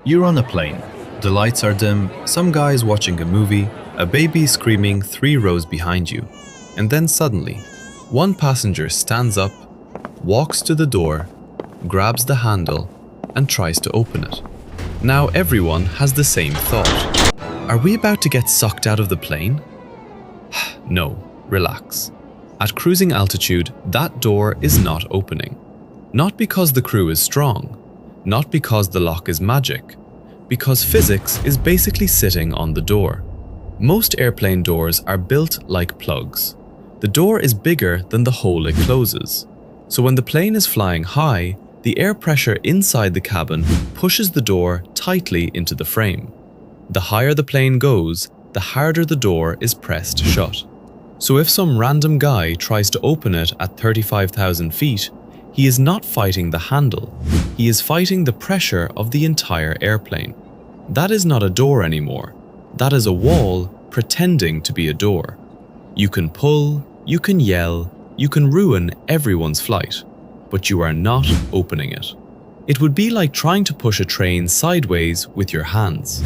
You're on a plane. The lights are dim, some guy's watching a movie, a baby screaming 3 rows behind you. And then suddenly, one passenger stands up, walks to the door, grabs the handle, and tries to open it. Now everyone has the same thought. Are we about to get sucked out of the plane? No, relax. At cruising altitude, that door is not opening. Not because the crew is strong, not because the lock is magic, because physics is basically sitting on the door. Most airplane doors are built like plugs. The door is bigger than the hole it closes. So when the plane is flying high, the air pressure inside the cabin pushes the door tightly into the frame. The higher the plane goes, the harder the door is pressed shut. So if some random guy tries to open it at 35,000 feet, he is not fighting the handle, he is fighting the pressure of the entire airplane. That is not a door anymore. That is a wall pretending to be a door. You can pull, you can yell, you can ruin everyone's flight, but you are not opening it. It would be like trying to push a train sideways with your hands.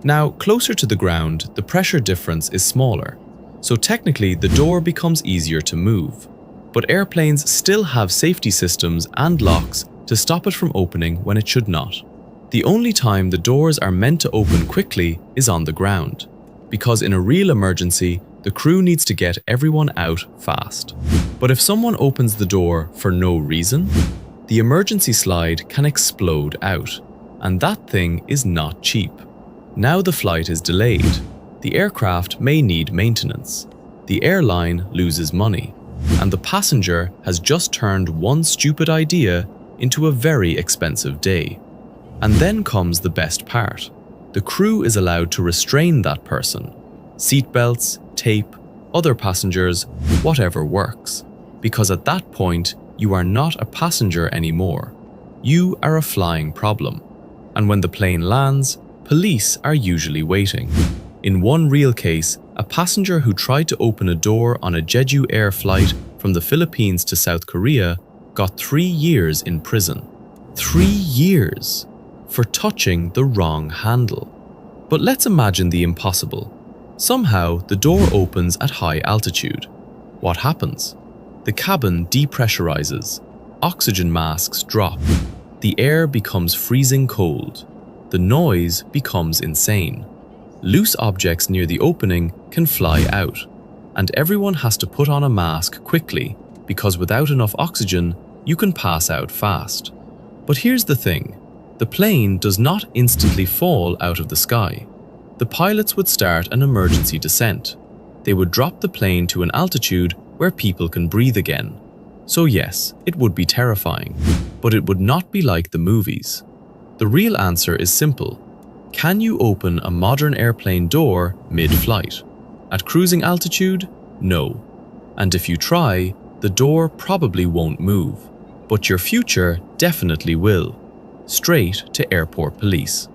Now, closer to the ground, the pressure difference is smaller, so technically the door becomes easier to move. But airplanes still have safety systems and locks to stop it from opening when it should not. The only time the doors are meant to open quickly is on the ground, because in a real emergency, the crew needs to get everyone out fast. But if someone opens the door for no reason, the emergency slide can explode out, and that thing is not cheap. Now the flight is delayed. The aircraft may need maintenance. The airline loses money, and the passenger has just turned one stupid idea into a very expensive day. And then comes the best part. The crew is allowed to restrain that person. Seatbelts, tape, other passengers, whatever works. Because at that point, you are not a passenger anymore. You are a flying problem. And when the plane lands, police are usually waiting. In one real case, a passenger who tried to open a door on a Jeju Air flight from the Philippines to South Korea got 3 years in prison. 3 years for touching the wrong handle. But let's imagine the impossible. Somehow, the door opens at high altitude. What happens? The cabin depressurizes. Oxygen masks drop. The air becomes freezing cold. The noise becomes insane. Loose objects near the opening can fly out, and everyone has to put on a mask quickly because without enough oxygen, you can pass out fast. But here's the thing. The plane does not instantly fall out of the sky. The pilots would start an emergency descent. They would drop the plane to an altitude where people can breathe again. So yes, it would be terrifying, but it would not be like the movies. The real answer is simple. Can you open a modern airplane door mid-flight? At cruising altitude? No. And if you try, the door probably won't move. But your future definitely will. Straight to airport police.